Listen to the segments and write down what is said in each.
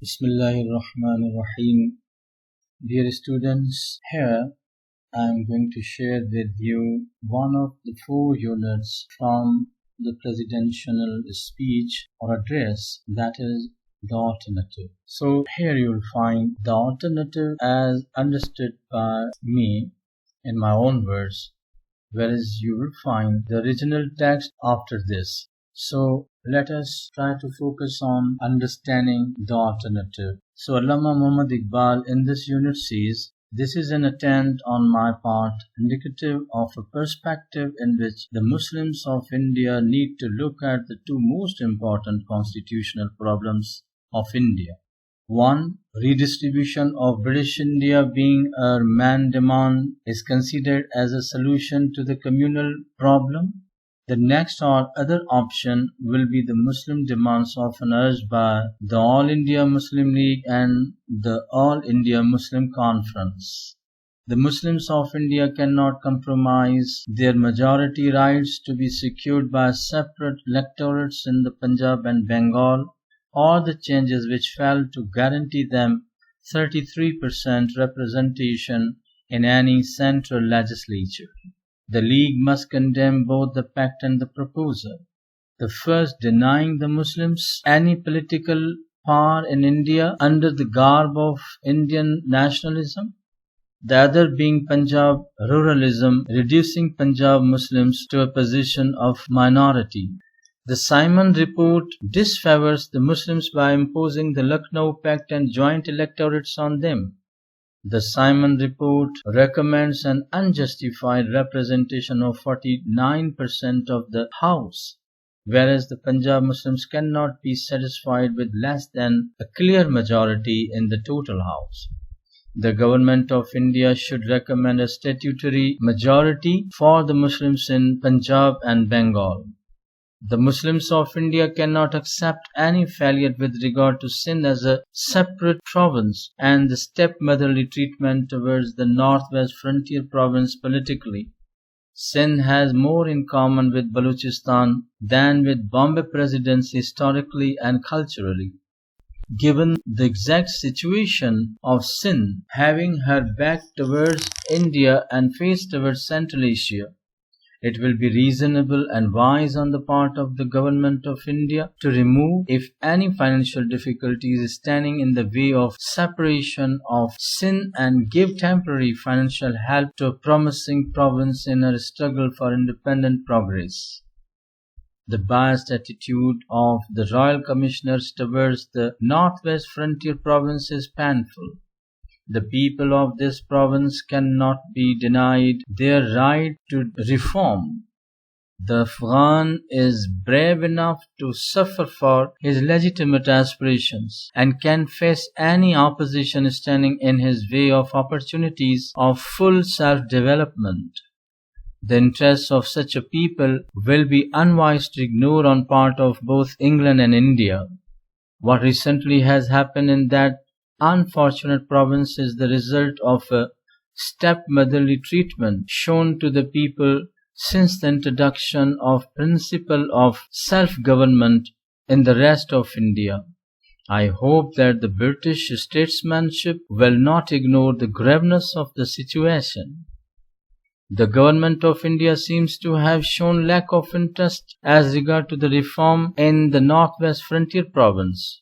Bismillahirrahmanirrahim. Dear students, here I am going to share with you one of the 4 units from the presidential speech or address, that is the alternative. So here you will find the alternative as understood by me in my own words, whereas you will find the original text after this. So let us try to focus on understanding the alternative. So Allama Muhammad Iqbal in this unit says, this is an attempt on my part indicative of a perspective in which the Muslims of India need to look at the two most important constitutional problems of India. One, redistribution of British India being a man demand is considered as a solution to the communal problem. The next or other option will be the Muslim demands often urged by the All India Muslim League and the All India Muslim Conference. The Muslims of India cannot compromise their majority rights to be secured by separate electorates in the Punjab and Bengal, or the changes which failed to guarantee them 33% representation in any central legislature. The League must condemn both the pact and the proposal. The first denying the Muslims any political power in India under the garb of Indian nationalism, the other being Punjab ruralism, reducing Punjab Muslims to a position of minority. The Simon Report disfavors the Muslims by imposing the Lucknow Pact and joint electorates on them. The Simon Report recommends an unjustified representation of 49% of the House, whereas the Punjab Muslims cannot be satisfied with less than a clear majority in the total House. The Government of India should recommend a statutory majority for the Muslims in Punjab and Bengal. The Muslims of India cannot accept any failure with regard to Sindh as a separate province and the stepmotherly treatment towards the northwest frontier province politically. Sindh has more in common with Balochistan than with Bombay Presidency historically and culturally. Given the exact situation of Sindh having her back towards India and face towards Central Asia, it will be reasonable and wise on the part of the Government of India to remove, if any financial difficulty is standing in the way of separation of Sindh, and give temporary financial help to a promising province in her struggle for independent progress. The biased attitude of the Royal Commissioners towards the Northwest Frontier Province is painful. The people of this province cannot be denied their right to reform. The Afghan is brave enough to suffer for his legitimate aspirations and can face any opposition standing in his way of opportunities of full self-development. The interests of such a people will be unwise to ignore on part of both England and India. What recently has happened in that unfortunate province is the result of a stepmotherly treatment shown to the people since the introduction of principle of self-government in the rest of India. I hope that the British statesmanship will not ignore the graveness of the situation. The Government of India seems to have shown lack of interest as regard to the reform in the Northwest Frontier Province.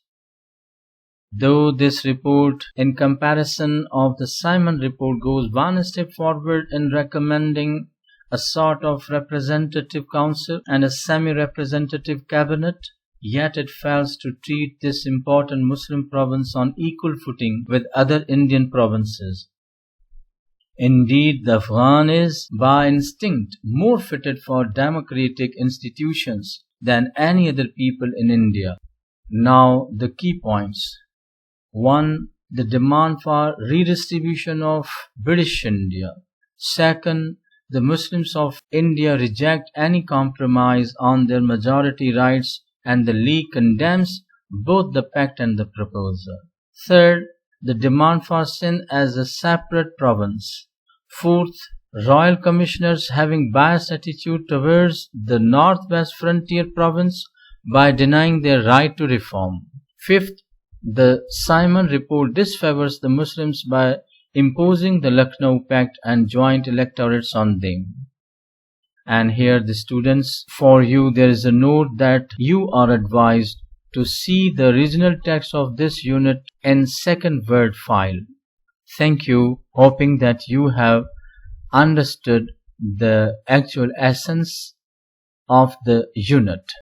Though this report, in comparison of the Simon Report, goes one step forward in recommending a sort of representative council and a semi-representative cabinet, yet it fails to treat this important Muslim province on equal footing with other Indian provinces. Indeed, the Afghan is, by instinct, more fitted for democratic institutions than any other people in India. Now, the key points. 1. The demand for redistribution of British India. 2. The Muslims of India reject any compromise on their majority rights, and the League condemns both the pact and the proposal. 3. The demand for Sindh as a separate province. 4. Royal Commissioners having biased attitude towards the Northwest Frontier Province by denying their right to reform. 5th, The Simon Report disfavors the Muslims by imposing the Lucknow Pact and joint electorates on them. And here the students, for you there is a note that you are advised to see the original text of this unit in second Word file. Thank you, hoping that you have understood the actual essence of the unit.